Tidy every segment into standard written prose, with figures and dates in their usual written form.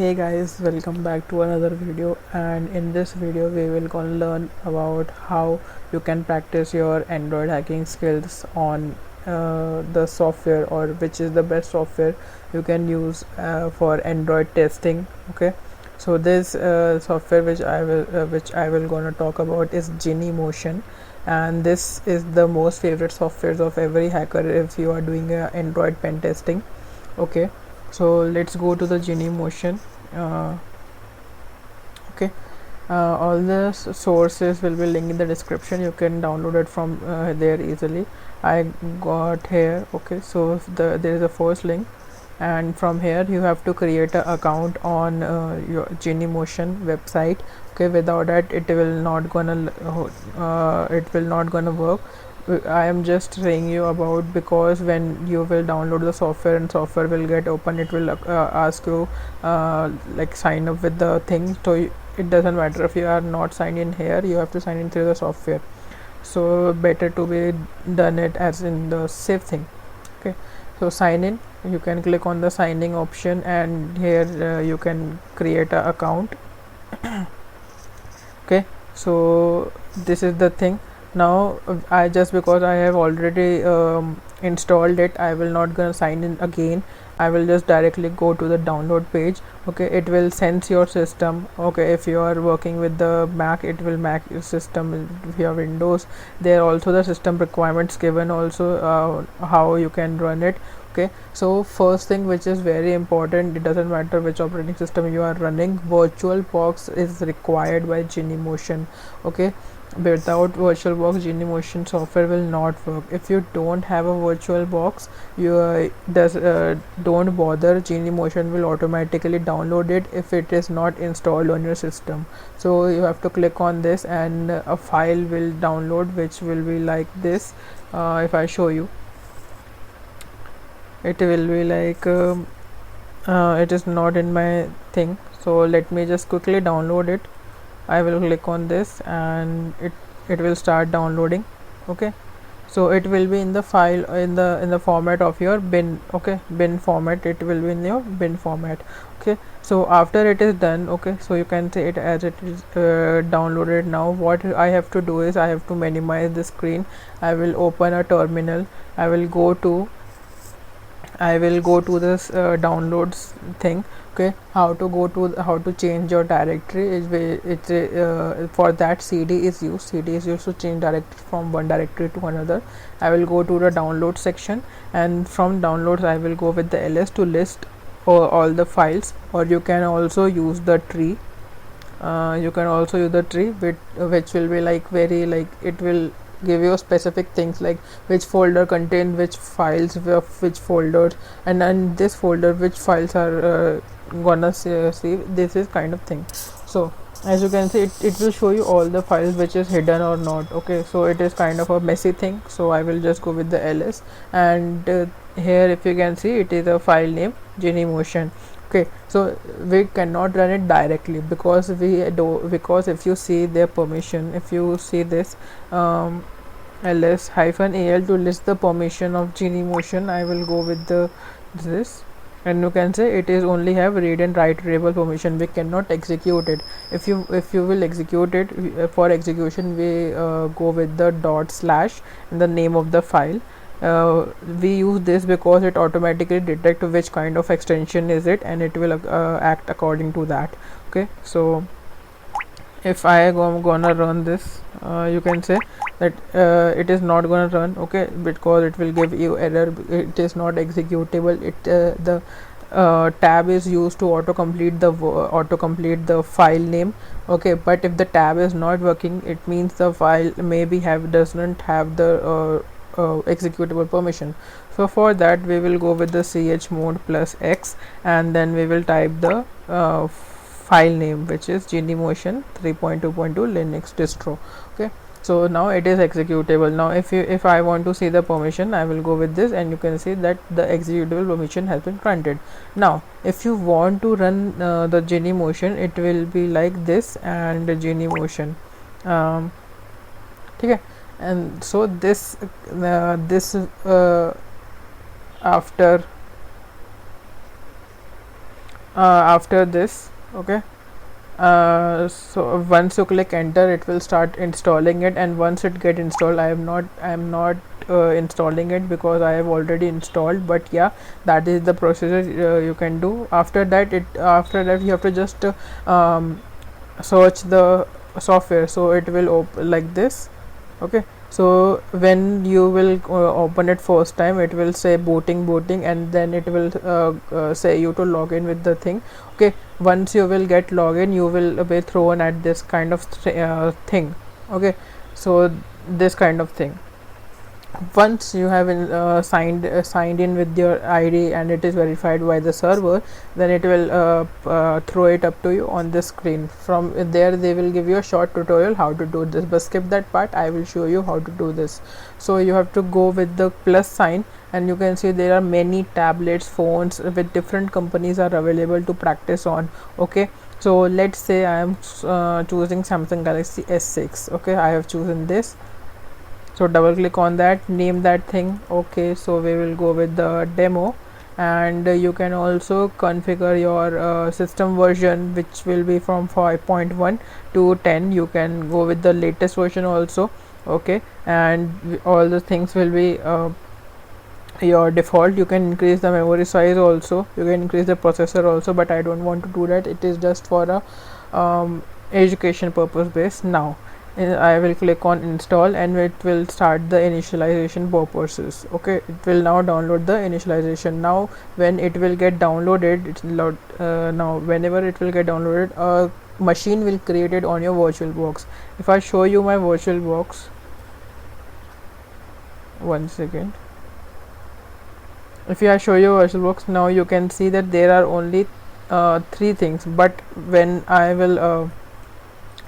Hey guys, welcome back to another video, and in this video we will gonna learn about how you can practice your Android hacking skills on the software, or which is the best software you can use for Android testing. Okay, so this software which I will gonna talk about is GenyMotion, and this is the most favorite softwares of every hacker if you are doing Android pen testing. Okay, so let's go to the GenyMotion. uh, okay, all the sources will be linked in the description. You can download it from there easily. I got here. Okay, so there is a first link, and from here you have to create an account on your GenyMotion website. Okay, without that it will not gonna work. I am just saying you about, because when you will download the software and software will get open, it will ask you like sign up with the thing. So it doesn't matter if you are not signed in here, you have to sign in through the software. So better to be done it as in the safe thing. Okay, so sign in, you can click on the signing option, and here you can create an account. Okay, so this is the thing. Now I just, because I have already installed it, I will not gonna sign in again. I will just directly go to the download page. Okay, it will sense your system. Okay, if you are working with the Mac, it will Mac system. If you have Windows, there also the system requirements given, also how you can run it. Okay, so first thing which is very important, it doesn't matter which operating system you are running, VirtualBox is required by GenyMotion. Okay, without VirtualBox, GenyMotion software will not work. If you don't have a VirtualBox, you don't bother. GenyMotion will automatically download it if it is not installed on your system. So you have to click on this, and a file will download, which will be like this. If I show you, it will be like it is not in my thing, so let me just quickly download it. I will click on this, and it will start downloading. Okay, so it will be in the file, in the format of your bin. Okay, bin format, it will be in your bin format. Okay, so after it is done, okay, so you can see it as it is downloaded. Now what I have to do is I have to minimize the screen. I will open a terminal. I will go to this downloads thing. Okay, how to change your directory is for that CD is used to change directory from one directory to another. I will go to the download section, and from downloads I will go with the ls to list all the files, or you can also use the tree. Which will be like very, like, it will give you specific things like which folder contain which files, which folders, and then this folder which files are gonna see this is kind of thing. So as you can see, it will show you all the files which is hidden or not. Okay, so it is kind of a messy thing, so I will just go with the ls, and here if you can see, it is a file name GenyMotion. Okay, so we cannot run it directly, because if you see their permission, if you see this ls-al to list the permission of GenyMotion, I will go with this, and you can say it is only have read and write variable permission. We cannot execute it. If you will execute it, for execution we go with the /, and the name of the file. We use this because it automatically detect which kind of extension is it, and it will act according to that. Okay, so if I am gonna run this, you can say that it is not gonna run. Okay, because it will give you error, it is not executable. The tab is used to autocomplete the file name. Okay, but if the tab is not working, it means the file maybe doesn't have the executable permission. So for that we will go with the chmod +x, and then we will type the file name, which is GenyMotion 3.2.2 Linux distro. Okay, so now it is executable. Now if I want to see the permission, I will go with this, and you can see that the executable permission has been granted. Now if you want to run the GenyMotion, it will be like this, and GenyMotion okay. And so this after after this, okay, so once you click enter, it will start installing it, and once it get installed, I am not installing it because I have already installed, but yeah, that is the procedure you can do. After that you have to just search the software, so it will open like this, okay. So when you will open it first time, it will say booting, and then it will say you to log in with the thing, okay. Once you will get login, you will be thrown at this kind of thing, okay. So this kind of thing, once you have signed in with your ID and it is verified by the server, then it will throw it up to you on the screen. From there they will give you a short tutorial how to do this, but skip that part, I will show you how to do this. So you have to go with the plus sign, and you can see there are many tablets, phones with different companies are available to practice on, okay. So let's say I am choosing Samsung Galaxy S6, okay. I have chosen this, so double click on that, name that thing, okay. So we will go with the demo, and you can also configure your system version, which will be from 5.1 to 10. You can go with the latest version also, okay, and all the things will be your default. You can increase the memory size also, you can increase the processor also, but I don't want to do that, it is just for a education purpose base. Now I will click on install, and it will start the initialization purposes, okay. It will now download the initialization. Now when it will get downloaded, now whenever it will get downloaded, a machine will created on your virtual box. If I show you my virtual box, one second, if I show you virtual box, now you can see that there are only 3 things, but when I will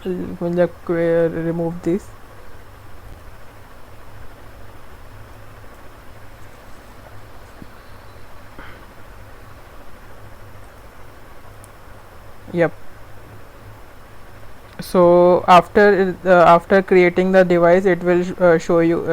remove this, yep. So after creating the device, it will show you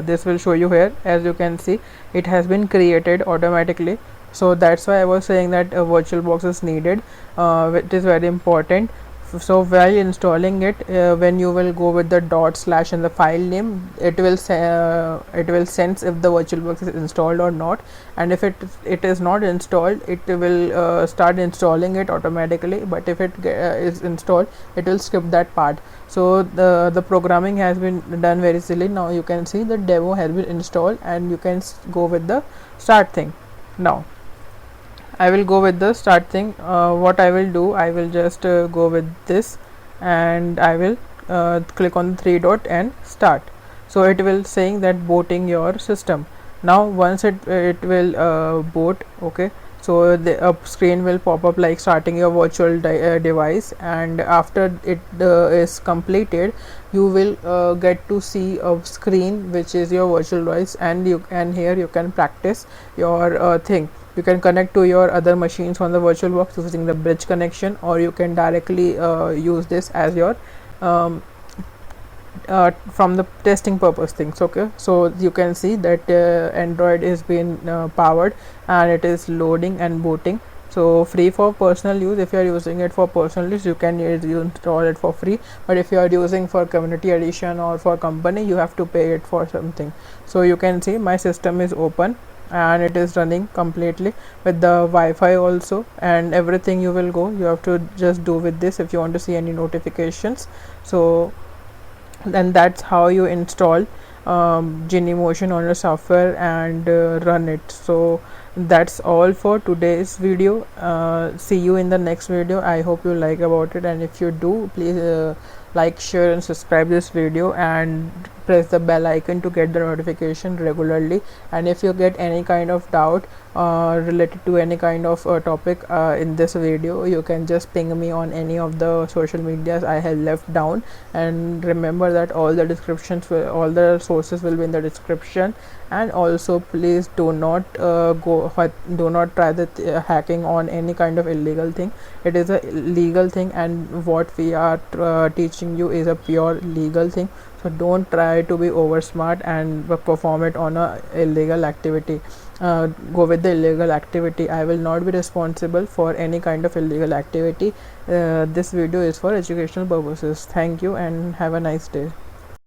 this will show you here. As you can see, it has been created automatically. So that's why I was saying that a virtual box is needed. It is very important. So while installing it, when you will go with the // in the file name, it will sense if the virtual box is installed or not, and if it is not installed, it will start installing it automatically, but if it is installed, it will skip that part. So the programming has been done very easily. Now you can see the demo has been installed, and you can go with the start thing. Now I will go with the start thing. What I will do, I will just go with this, and I will click on the 3 dot and start. So it will saying that booting your system. Now once it will boot, okay. So the screen will pop up like starting your virtual device, and after it is completed, you will get to see a screen which is your virtual device, and here you can practice your thing. You can connect to your other machines on the virtual box using the bridge connection, or you can directly use this as your from the testing purpose things, okay. So you can see that Android is being powered, and it is loading and booting. So free for personal use. If you are using it for personal use, you can install it for free, but if you are using for community edition or for company, you have to pay it for something. So you can see my system is open, and it is running completely with the Wi-Fi also, and everything you will go, you have to just do with this if you want to see any notifications. So then that's how you install GenyMotion on your software and run it. So that's all for today's video. See you in the next video. I hope you like about it, and if you do, please like, share and subscribe this video, and press the bell icon to get the notification regularly. And if you get any kind of doubt related to any kind of topic in this video, you can just ping me on any of the social medias I have left down. And remember that all the descriptions all the sources will be in the description. And also please do not do not try the hacking on any kind of illegal thing. It is a legal thing, and what we are teaching you is a pure legal thing. So don't try to be over smart and perform it on a illegal activity. go with the illegal activity. I will not be responsible for any kind of illegal activity. This video is for educational purposes. Thank you and have a nice day.